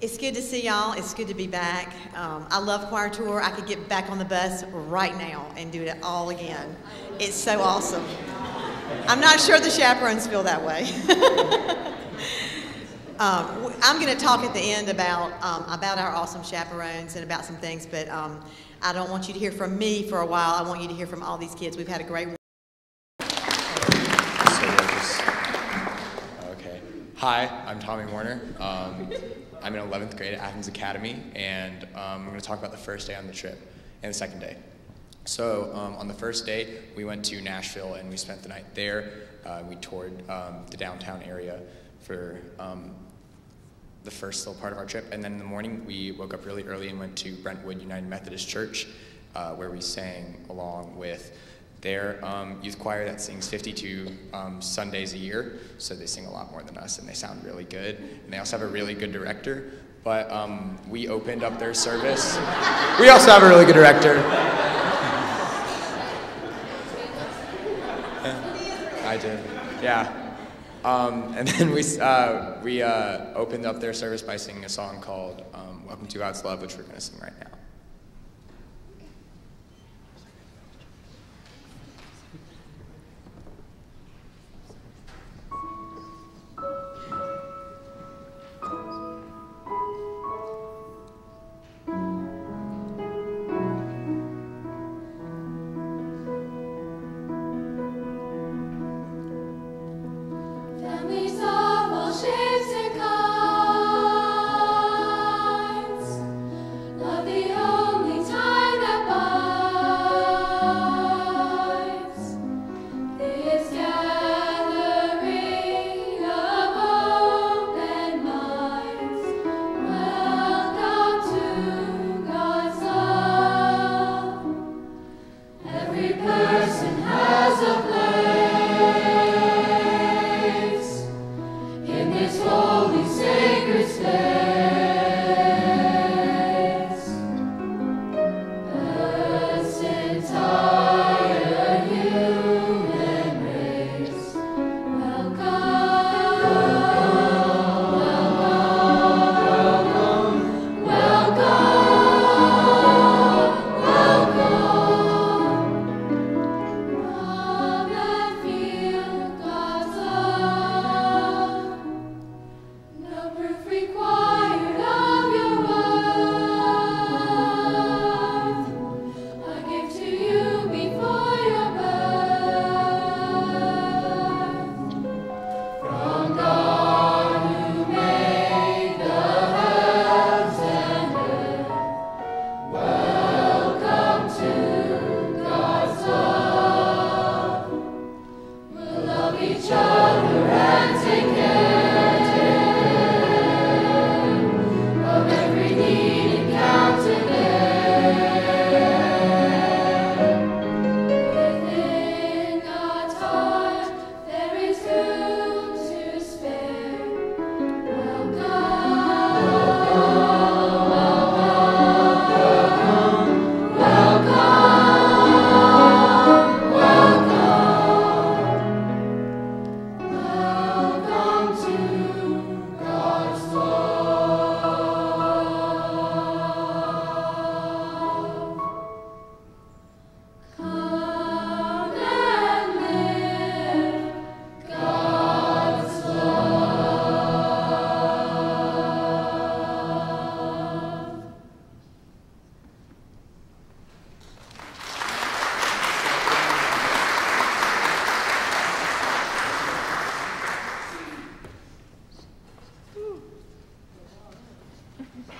It's good to see y'all. It's good to be back. I love Choir Tour. I could get back on the bus right now and do it all again. It's so awesome. I'm not sure the chaperones feel that way. I'm going to talk at the end about our awesome chaperones and about some things, but I don't want you to hear from me for a while. I want you to hear from all these kids. We've had a great Okay. Hi, I'm Tommy Warner. I'm in 11th grade at Athens Academy, and I'm going to talk about the first day on the trip and the second day. So on the first day, we went to Nashville, and we spent the night there. We toured the downtown area for the first little part of our trip, and then in the morning, we woke up really early and went to Brentwood United Methodist Church, where we sang along with their youth choir that sings 52 Sundays a year, so they sing a lot more than us, and they sound really good. And they also have a really good director, but we opened up their service. We also have a really good director. I did, yeah. And then we opened up their service by singing a song called Welcome to God's Love, which we're going to sing right now.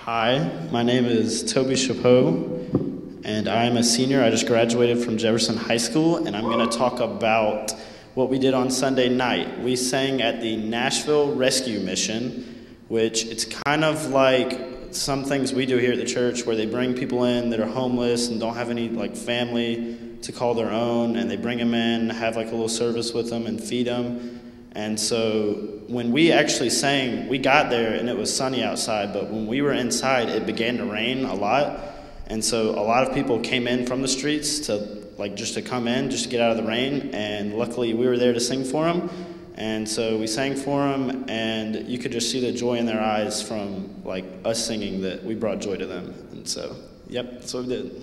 Hi, my name is Toby Chapeau, and I'm a senior. I just graduated from Jefferson High School, and I'm going to talk about what we did on Sunday night. We sang at the Nashville Rescue Mission, which it's kind of like some things we do here at the church where they bring people in that are homeless and don't have any like family to call their own, and they bring them in, have like a little service with them and feed them. And so when we actually sang, we got there and it was sunny outside, but when we were inside, it began to rain a lot. And so a lot of people came in from the streets to just to come in, just to get out of the rain. And luckily we were there to sing for them. And so we sang for them, and you could just see the joy in their eyes from like us singing that we brought joy to them. And so, yep, that's what we did.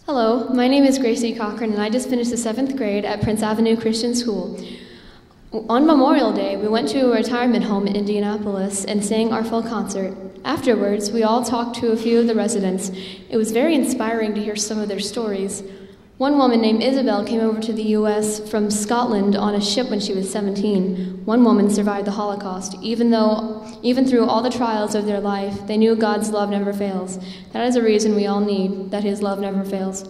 Hello, my name is Gracie Cochran, and I just finished the 7th grade at Prince Avenue Christian School. On Memorial Day, we went to a retirement home in Indianapolis and sang our full concert. Afterwards, we all talked to a few of the residents. It was very inspiring to hear some of their stories. One woman named Isabel came over to the U.S. from Scotland on a ship when she was 17. One woman survived the Holocaust. Even through all the trials of their life, they knew God's love never fails. That is a reason we all need, that His love never fails.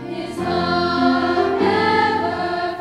His love never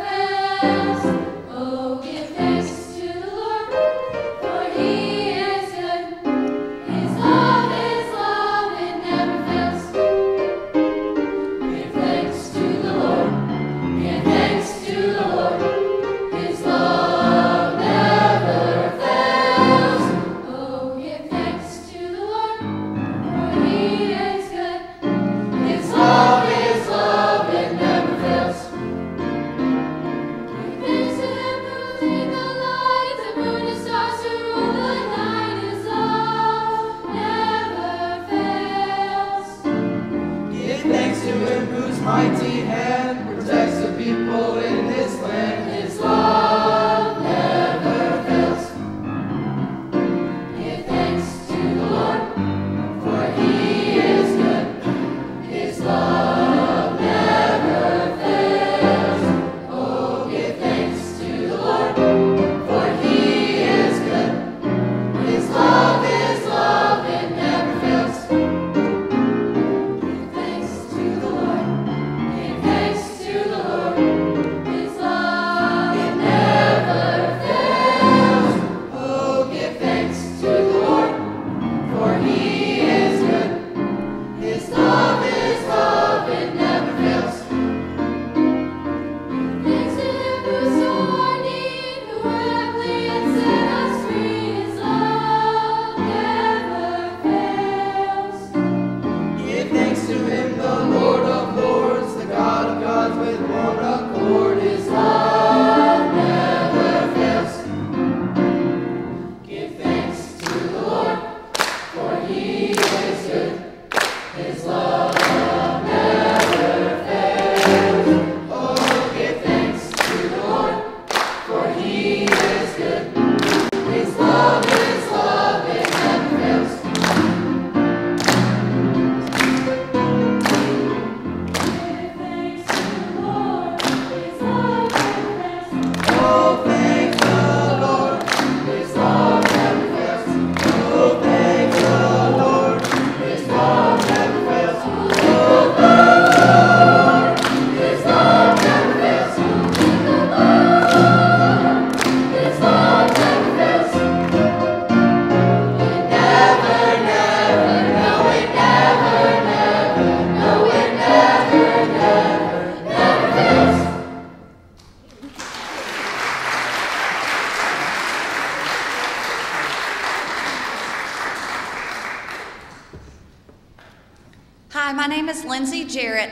Hi, my name is Lindsay Jarrett.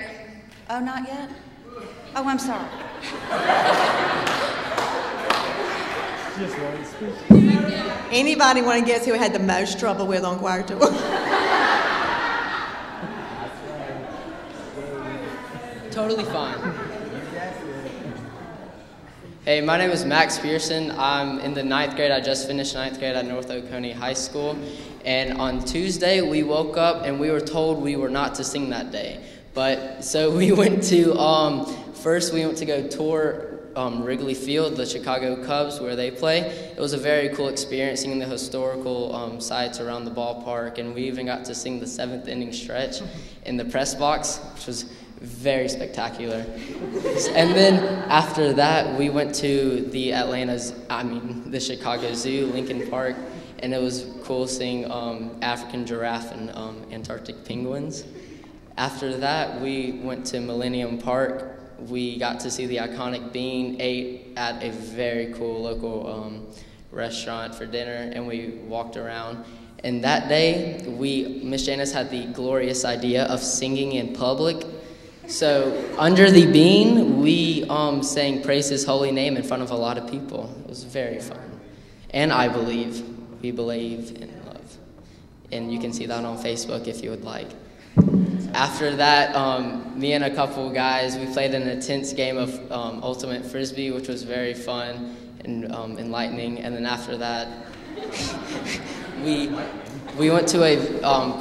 Oh, not yet? Oh, I'm sorry. Anybody want to guess who had the most trouble with on choir tour? Totally fine. Hey, my name is Max Pearson. I'm in the 9th grade. I just finished 9th grade at North Oconee High School. And on Tuesday, we woke up and we were told we were not to sing that day. But so we went to, first we went to go tour Wrigley Field, the Chicago Cubs, where they play. It was a very cool experience seeing the historical sites around the ballpark, and we even got to sing the 7th inning stretch in the press box, which was very spectacular. And then after that, we went to the the Chicago Zoo, Lincoln Park, and it was cool seeing African giraffe and Antarctic penguins. After that, we went to Millennium Park. We got to see the iconic bean, ate at a very cool local restaurant for dinner, and we walked around. And that day, Miss Janice had the glorious idea of singing in public. So under the bean, we sang Praise His Holy Name in front of a lot of people. It was very fun. And we believe in love. And you can see that on Facebook if you would like. After that, me and a couple guys, we played an intense game of Ultimate Frisbee, which was very fun and enlightening. And then after that, we went to a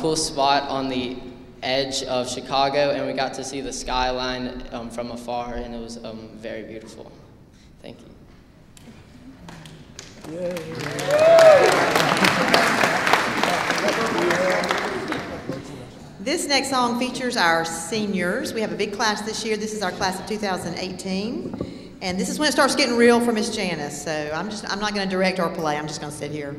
cool spot on the edge of Chicago, and we got to see the skyline from afar, and it was very beautiful. Thank you. This next song features our seniors. We have a big class this year. This is our class of 2018. And this is when it starts getting real for Miss Janice. So I'm not going to direct or play. I'm just going to sit here.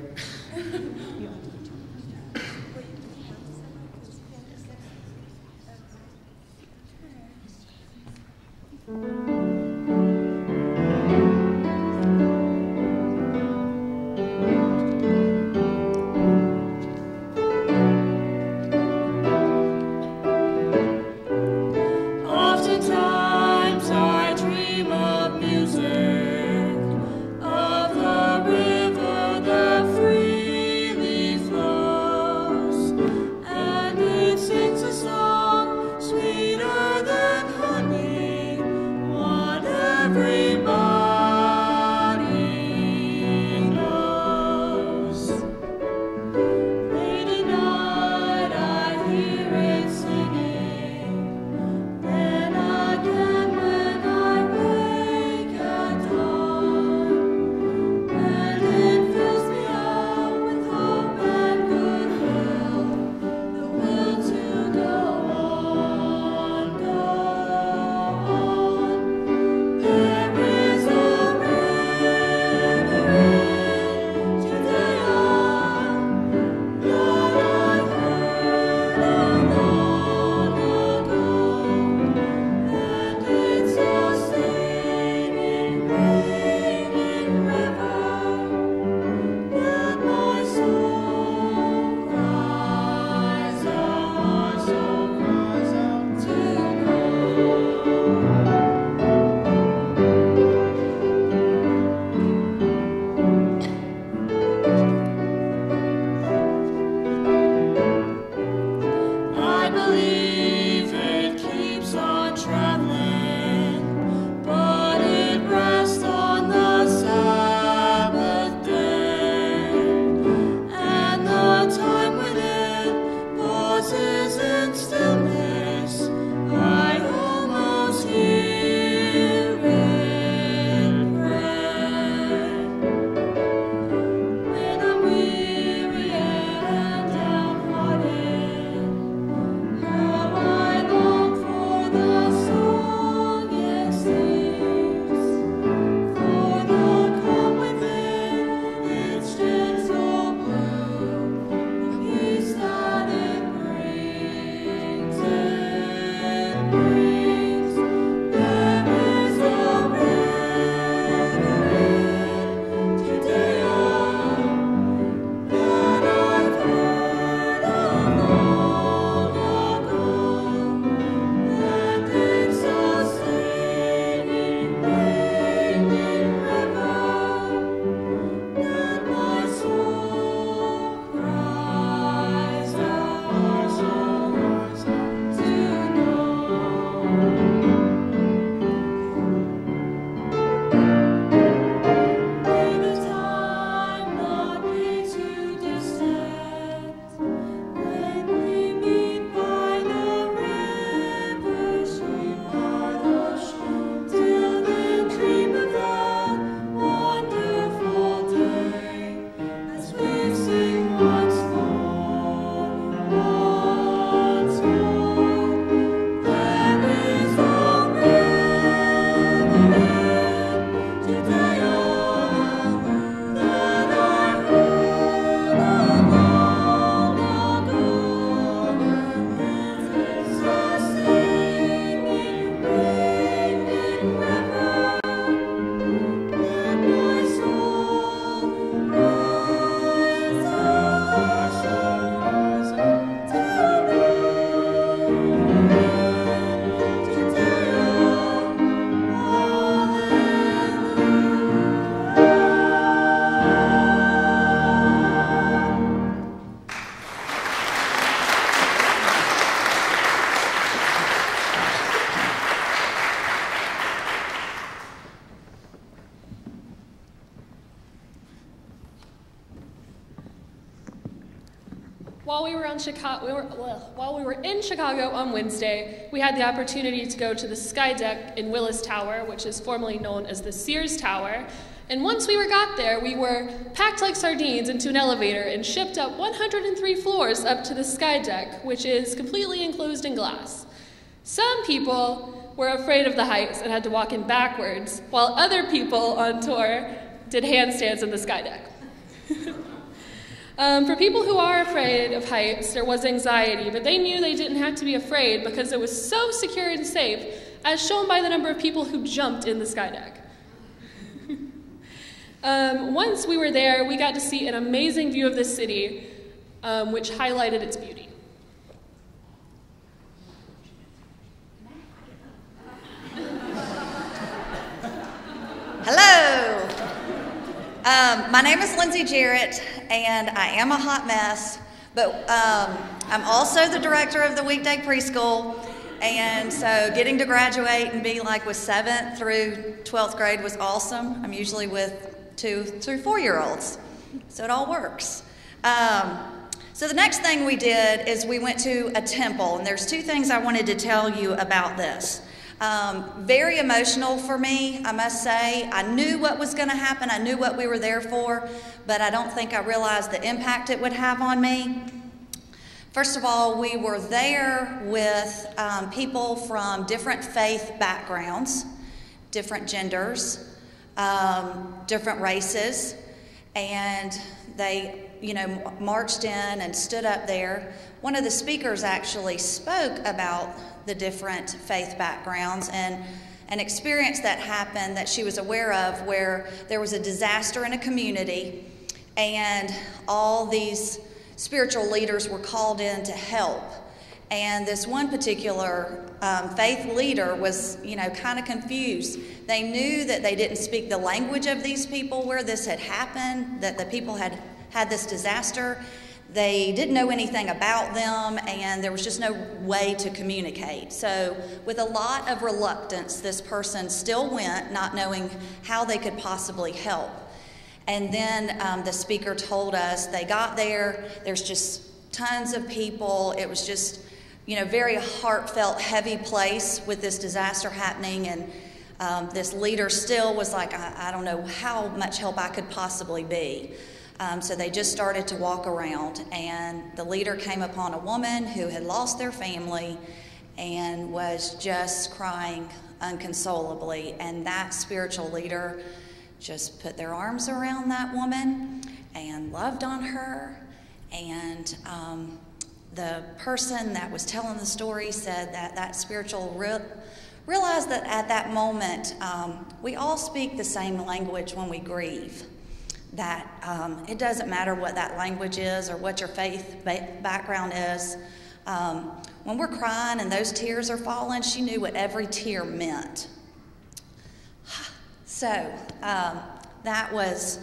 There while we were in Chicago on Wednesday, we had the opportunity to go to the Sky Deck in Willis Tower, which is formerly known as the Sears Tower. And once we got there, we were packed like sardines into an elevator and shipped up 103 floors up to the Sky Deck, which is completely enclosed in glass. Some people were afraid of the heights and had to walk in backwards, while other people on tour did handstands in the Sky Deck. For people who are afraid of heights, there was anxiety, but they knew they didn't have to be afraid because it was so secure and safe, as shown by the number of people who jumped in the Sky Deck. Once we were there, we got to see an amazing view of the city, which highlighted its beauty. Hello. My name is Lindsay Jarrett, and I am a hot mess, but I'm also the director of the weekday preschool, and so getting to graduate and be like with 7th through 12th grade was awesome. I'm usually with 2 through 4-year-olds, so it all works. So the next thing we did is we went to a temple, and there's 2 things I wanted to tell you about this. Very emotional for me, I must say. I knew what was going to happen. I knew what we were there for, but I don't think I realized the impact it would have on me. First of all, we were there with people from different faith backgrounds, different genders, different races, and they, marched in and stood up there. One of the speakers actually spoke about the different faith backgrounds and an experience that happened that she was aware of where there was a disaster in a community and all these spiritual leaders were called in to help. And this one particular faith leader was, kind of confused. They knew that they didn't speak the language of these people where this had happened, that the people had this disaster. They didn't know anything about them, and there was just no way to communicate. So with a lot of reluctance, this person still went, not knowing how they could possibly help. And then the speaker told us they got there, there's just tons of people. It was just, very heartfelt, heavy place with this disaster happening, and this leader still was like, I don't know how much help I could possibly be. So they just started to walk around, and the leader came upon a woman who had lost their family and was just crying unconsolably. And that spiritual leader just put their arms around that woman and loved on her. And the person that was telling the story said that spiritual realized that at that moment, we all speak the same language when we grieve. That it doesn't matter what that language is or what your faith background is. When we're crying and those tears are falling, she knew what every tear meant. So that was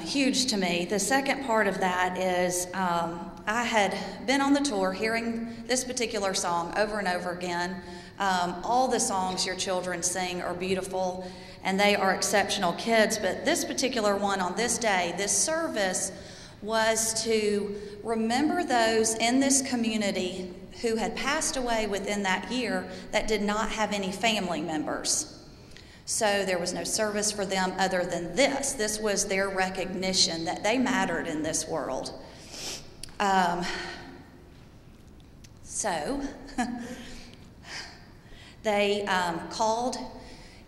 huge to me. The second part of that is I had been on the tour hearing this particular song over and over again. All the songs your children sing are beautiful, and they are exceptional kids, but this particular one on this day, this service, was to remember those in this community who had passed away within that year that did not have any family members. So there was no service for them other than this. This was their recognition that they mattered in this world. They called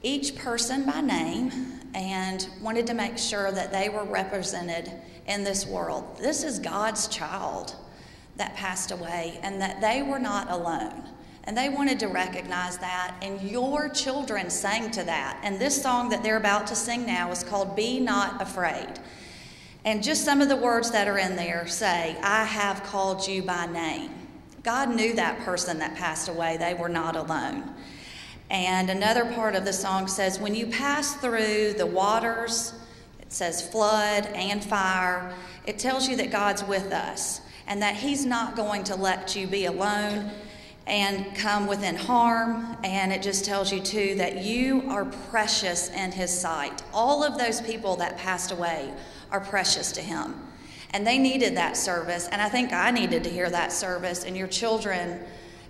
each person by name and wanted to make sure that they were represented in this world. This is God's child that passed away, and that they were not alone. And they wanted to recognize that, and your children sang to that. And this song that they're about to sing now is called Be Not Afraid. And just some of the words that are in there say, I have called you by name. God knew that person that passed away. They were not alone. And another part of the song says, when you pass through the waters, it says flood and fire, it tells you that God's with us and that he's not going to let you be alone and come within harm. And it just tells you too that you are precious in his sight. All of those people that passed away are precious to him. And they needed that service, and I think I needed to hear that service, and your children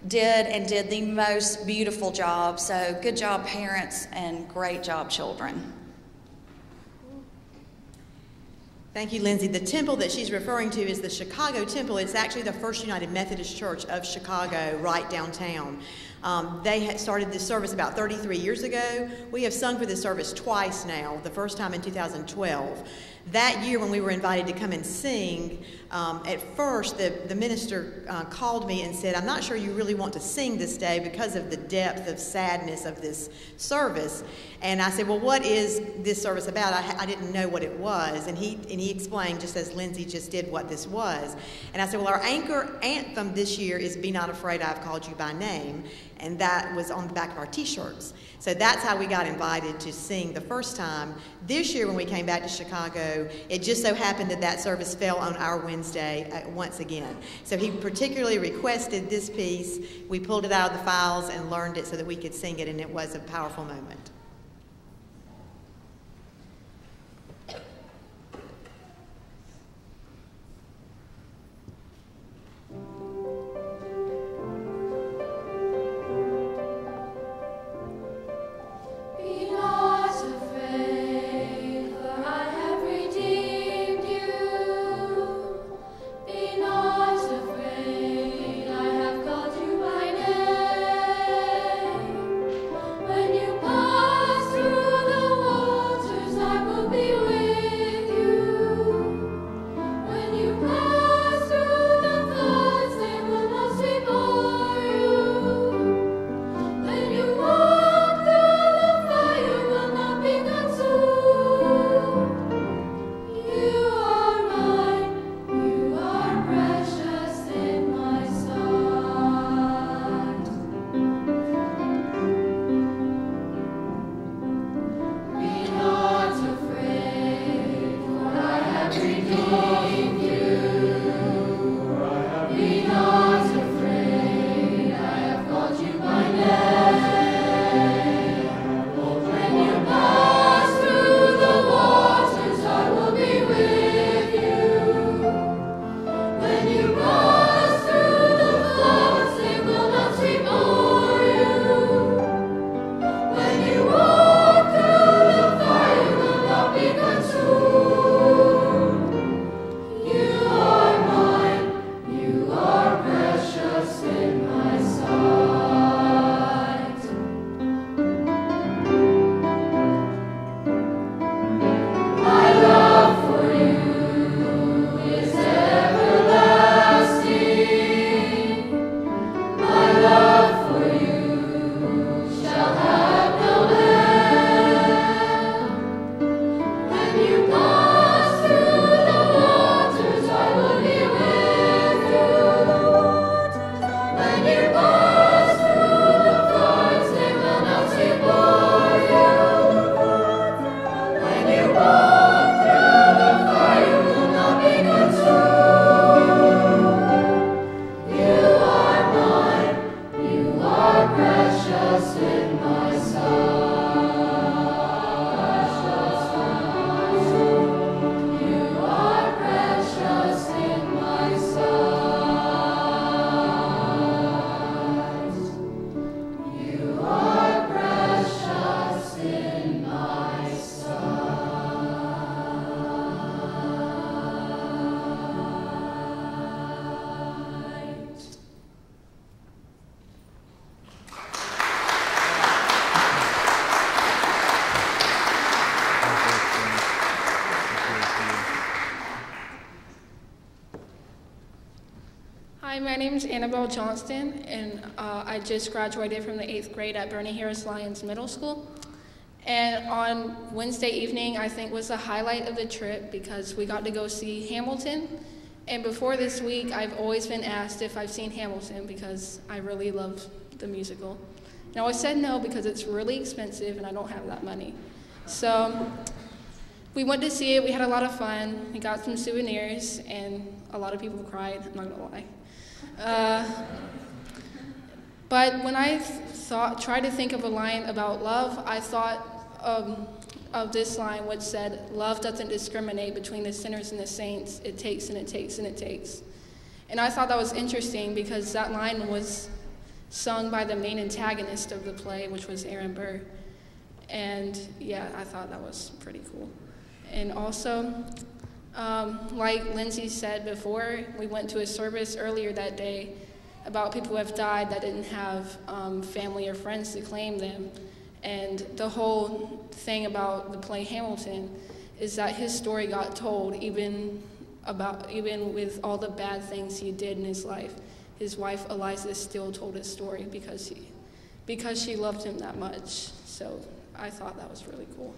did the most beautiful job. So good job, parents, and great job, children. Thank you, Lindsay. The temple that she's referring to is the Chicago Temple. It's actually the First United Methodist Church of Chicago, right downtown. They had started this service about 33 years ago. We have sung for this service twice now, the first time in 2012. That year when we were invited to come and sing, at first the minister called me and said, "I'm not sure you really want to sing this day because of the depth of sadness of this service." And I said, "Well, what is this service about?" I didn't know what it was. And he explained, just as Lindsay just did, what this was. And I said, "Well, our anchor anthem this year is 'Be Not Afraid, I've Called You by Name.'" And that was on the back of our t-shirts. So that's how we got invited to sing the first time. This year when we came back to Chicago, it just so happened that that service fell on our Wednesday once again. So he particularly requested this piece. We pulled it out of the files and learned it so that we could sing it, and it was a powerful moment. Hi, my name is Annabelle Johnston, and I just graduated from the 8th grade at Bernie Harris Lyons Middle School. And on Wednesday evening, I think was the highlight of the trip because we got to go see Hamilton. And before this week, I've always been asked if I've seen Hamilton because I really love the musical. And I always said no because it's really expensive and I don't have that money. So we went to see it, we had a lot of fun, we got some souvenirs, and a lot of people cried, I'm not gonna lie. But when I tried to think of a line about love, I thought of this line, which said, "Love doesn't discriminate between the sinners and the saints. It takes and it takes and it takes." And I thought that was interesting because that line was sung by the main antagonist of the play, which was Aaron Burr. And yeah, I thought that was pretty cool. And also, like Lindsay said before, we went to a service earlier that day about people who have died that didn't have family or friends to claim them. And the whole thing about the play Hamilton is that his story got told even with all the bad things he did in his life. His wife Eliza still told his story because she loved him that much. So I thought that was really cool.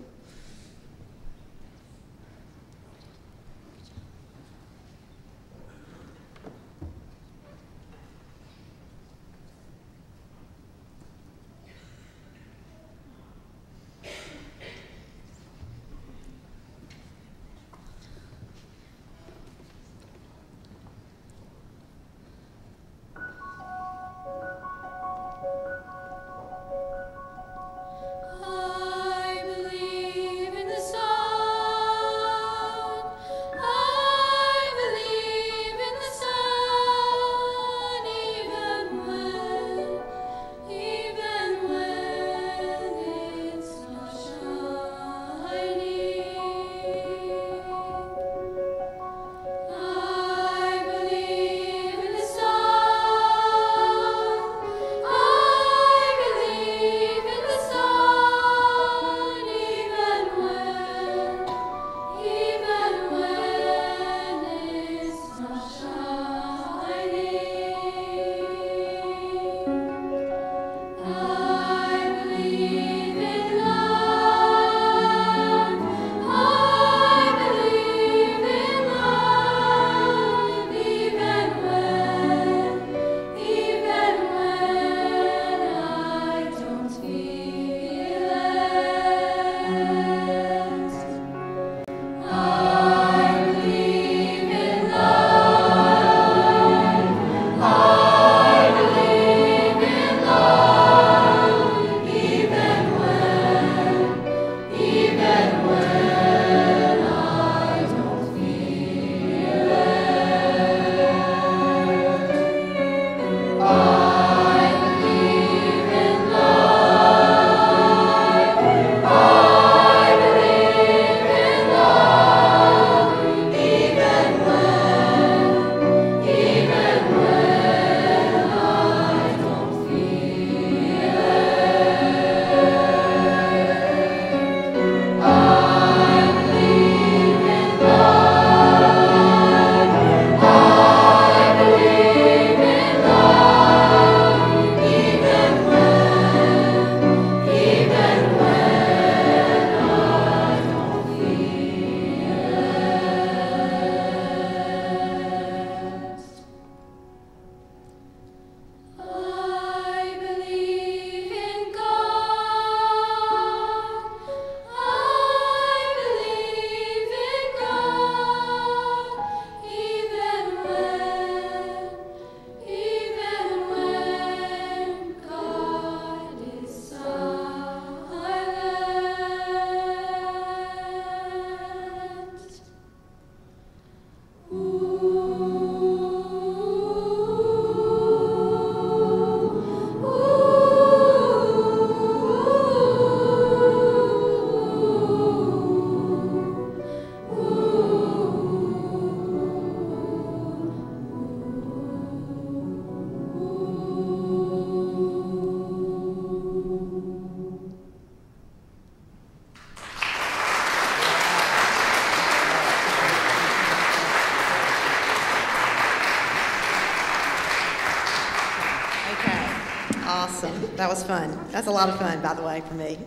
Awesome. That was fun. That's a lot of fun, by the way, for me.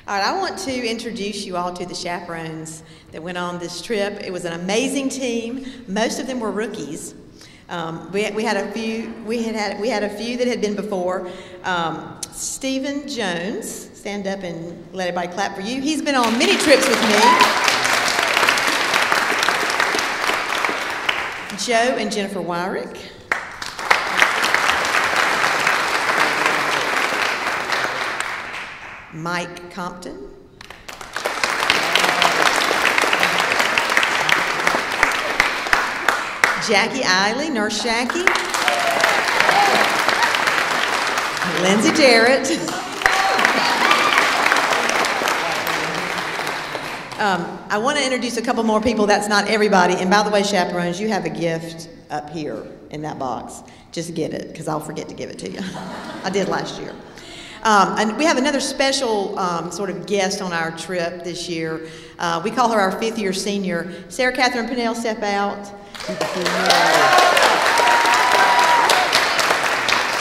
All right, I want to introduce you all to the chaperones that went on this trip. It was an amazing team. Most of them were rookies. We had a few. We had a few that had been before. Stephen Jones, stand up and let everybody clap for you. He's been on many trips with me. Joe and Jennifer Wyrick. Mike Compton. Jackie Eiley, Nurse Jackie. Lindsay Jarrett. I want to introduce a couple more people. That's not everybody. And by the way, chaperones, you have a gift up here in that box. Just get it, because I'll forget to give it to you. I did last year. And we have another special sort of guest on our trip this year. We call her our 5th-year senior. Sarah Catherine Pinnell, step out.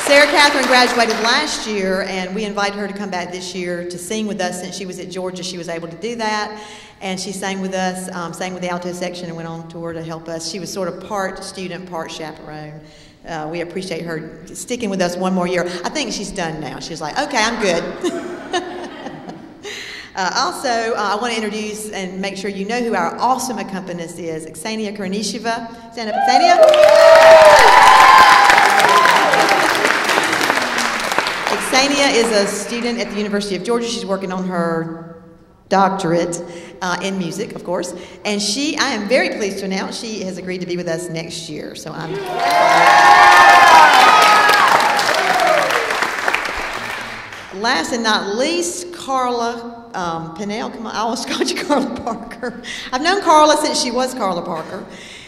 Sarah Catherine graduated last year, and we invited her to come back this year to sing with us. Since she was at Georgia, she was able to do that. And she sang with us, sang with the alto section, and went on tour to help us. She was sort of part student, part chaperone. We appreciate her sticking with us one more year. I think she's done now. She's like, okay, I'm good. Also, I want to introduce and make sure you know who our awesome accompanist is, Ksenia Koronisheva. Stand up, Ksenia. Ksenia is a student at the University of Georgia. She's working on her doctorate in music, of course. And I am very pleased to announce she has agreed to be with us next year. So I'm... Last and not least, Carla Pinnell. Come on, I almost called you Carla Parker. I've known Carla since she was Carla Parker.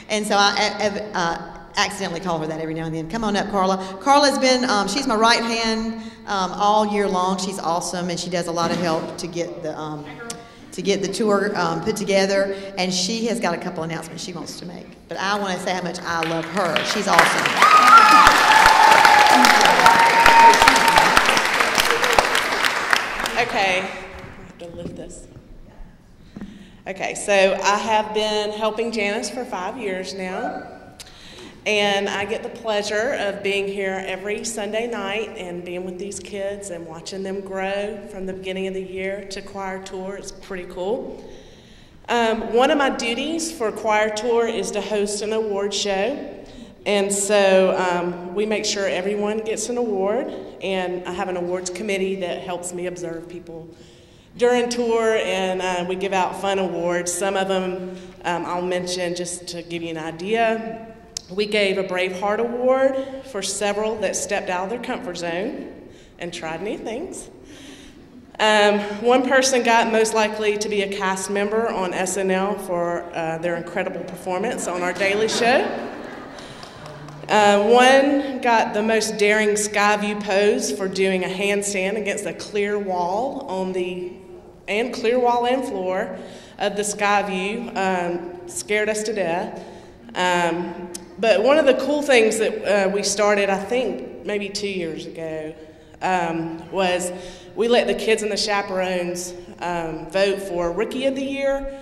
And so I accidentally call her that every now and then. Come on up, Carla. Carla's been, she's my right hand all year long. She's awesome, and she does a lot of help to get the tour put together. And she has got a couple announcements she wants to make. But I want to say how much I love her. She's awesome. Okay, I have to lift this. Okay, so I have been helping Janice for 5 years now. And I get the pleasure of being here every Sunday night and being with these kids and watching them grow from the beginning of the year to choir tour. It's pretty cool. One of my duties for choir tour is to host an award show. And so we make sure everyone gets an award. And I have an awards committee that helps me observe people during tour, and we give out fun awards. Some of them I'll mention just to give you an idea. We gave a Brave Heart Award for several that stepped out of their comfort zone and tried new things. One person got most likely to be a cast member on SNL for their incredible performance on our daily show. One got the most daring sky view pose for doing a handstand against a clear wall and floor of the sky view. Scared us to death. But one of the cool things that we started, I think maybe 2 years ago, was we let the kids and the chaperones vote for Rookie of the Year,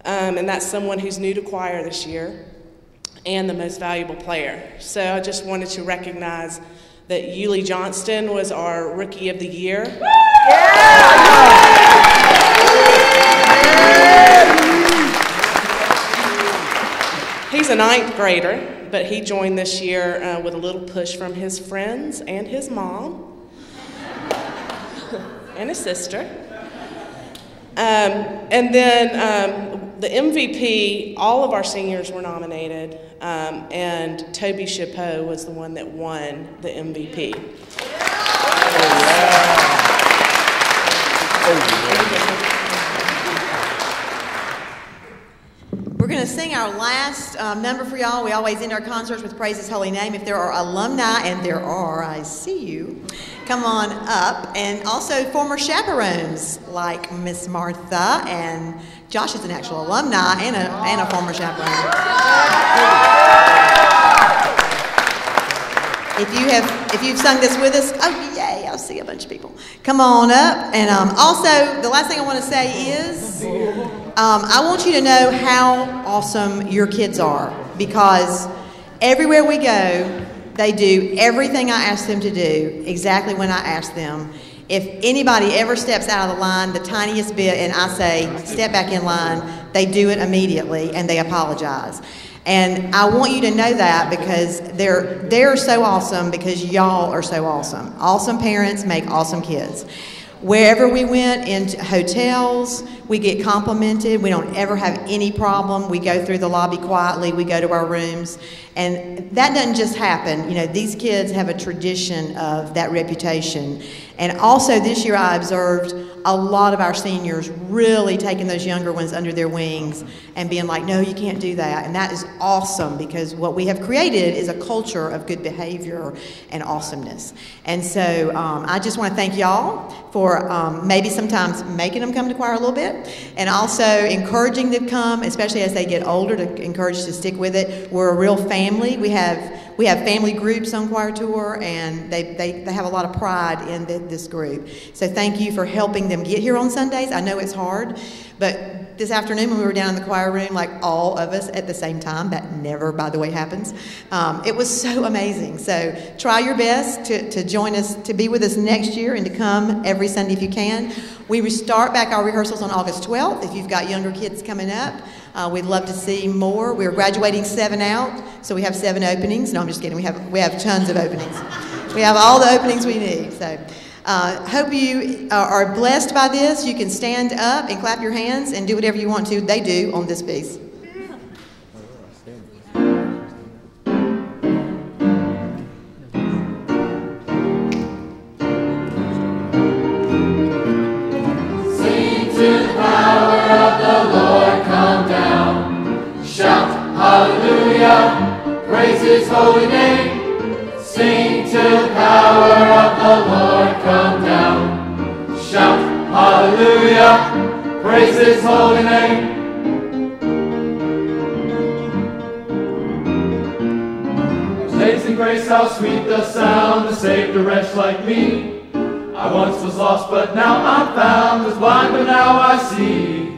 and that's someone who's new to choir this year, and the most valuable player. So I just wanted to recognize that Yuli Johnston was our Rookie of the Year. He's a 9th grader, but he joined this year with a little push from his friends and his mom and his sister. And then the MVP, all of our seniors were nominated, and Toby Chapeau was the one that won the MVP. We're going to sing our last number for y'all. We always end our concerts with Praise His Holy Name. If there are alumni, and there are, I see you, come on up. And also former chaperones like Miss Martha, and Josh is an actual alumni and a former chaperone. If you've sung this with us, oh yay, I see a bunch of people. Come on up. And also, the last thing I want to say is, I want you to know how awesome your kids are, because everywhere we go, they do everything I ask them to do exactly when I ask them. If anybody ever steps out of the line the tiniest bit and I say, step back in line, they do it immediately and they apologize. And I want you to know that, because they're so awesome, because y'all are so awesome. Awesome parents make awesome kids. Wherever we went, into hotels, We get complimented. We don't ever have any problem. We go through the lobby quietly. We go to our rooms. And that doesn't just happen. You know, these kids have a tradition of that reputation. And also this year I observed a lot of our seniors really taking those younger ones under their wings and being like, no, you can't do that. And that is awesome, because what we have created is a culture of good behavior and awesomeness. And so I just want to thank y'all for maybe sometimes making them come to choir a little bit, and also encouraging them to come, especially as they get older, to encourage to stick with it. We're a real family. We have family groups on choir tour, and they have a lot of pride in this group. So thank you for helping them get here on Sundays. I know it's hard, but this afternoon when we were down in the choir room, like all of us at the same time, that never, by the way, happens, it was so amazing. So try your best to join us, to be with us next year, and to come every Sunday if you can. We restart back our rehearsals on August 12th. If you've got younger kids coming up, we'd love to see more. We're graduating 7 out, so we have 7 openings. No, I'm just kidding. We have tons of openings. We have all the openings we need. So hope you are blessed by this. You can stand up and clap your hands and do whatever you want to. They do on this piece. Hallelujah, praise His holy name. Sing till the power of the Lord come down. Shout hallelujah, praise His holy name. Amazing grace, how sweet the sound that saved a wretch like me. I once was lost, but now I'm found. Was blind, but now I see.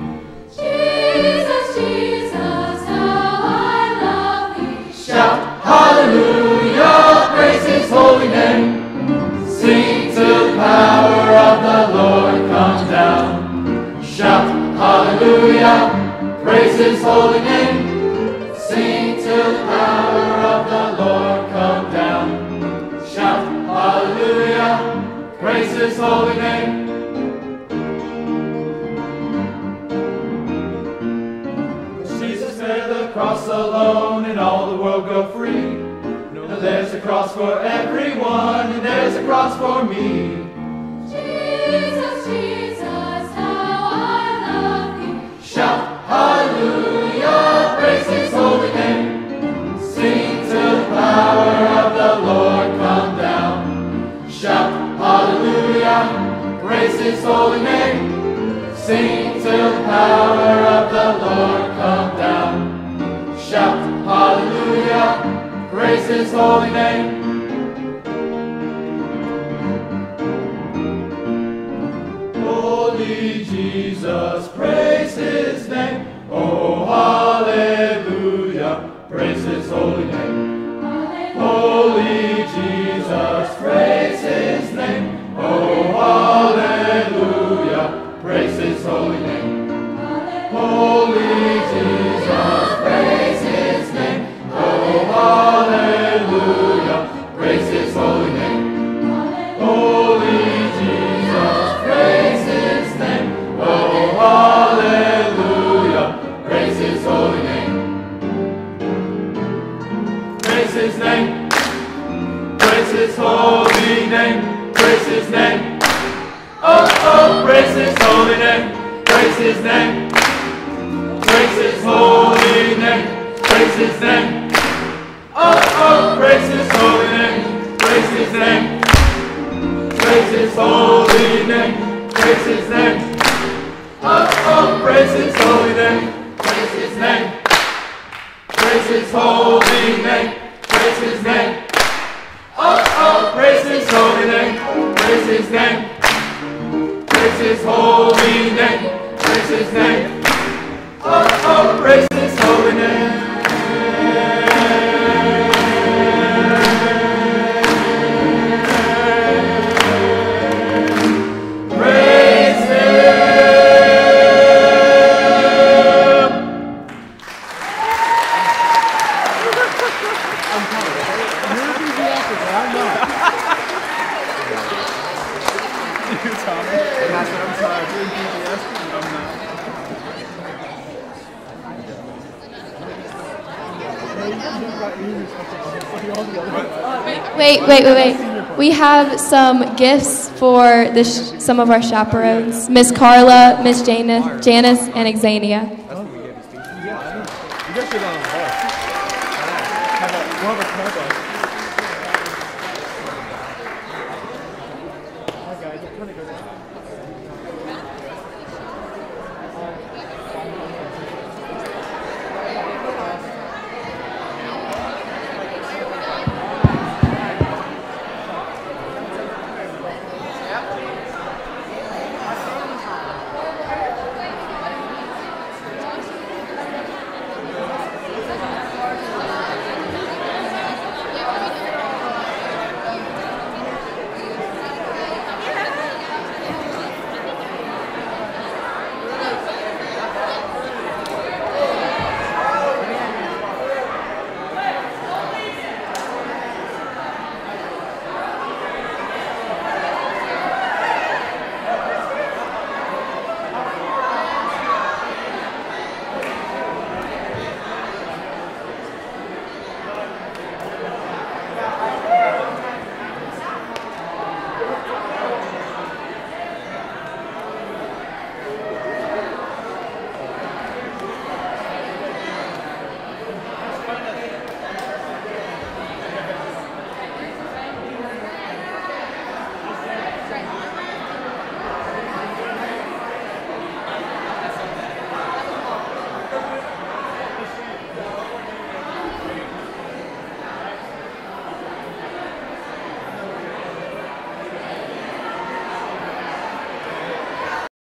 Jesus, Jesus, how I love Thee. Shout hallelujah, praise His holy name. Sing till the power of the Lord come down. Shout hallelujah, praise His holy name. Sing till the power of the Lord come down. Shout hallelujah, praise His holy name. Jesus bare the cross alone, and all the world go free. Now there's a cross for everyone, and there's a cross for me. Jesus, Jesus, how I love Thee. Shout hallelujah, praise His holy name. Sing till the power of the Lord come down. Shout hallelujah, praise His holy name. Sing till the power of the Lord come down. Shout hallelujah, praise His holy name. Holy Jesus, praise His name. Oh, hallelujah, praise His holy name. Holy Jesus, praise His name. Oh, hallelujah, praise His holy name. Holy Jesus, praise His name. Oh, hallelujah, praise His holy name. Holy Jesus, praise His name. Oh, hallelujah, praise His holy name. Praise His name, praise His holy name, praise His name. Oh, oh, praise His holy name, praise His name. Praise His holy name, praise His name. Oh, oh, praise His holy name, praise His name. Praise His holy name, praise His name. Oh, oh, praise His holy name, praise His name. Praise His holy name, praise His name. Oh, oh, praise His holy name, praise His name. Praise His holy name, praise His name. Oh, oh, praise His holy name. Praise I'm sorry, I'm enthusiastic, but I'm not. Wait. We have some gifts for some of our chaperones. Miss Carla, Miss Janice, and Xania. You guys should have a camera.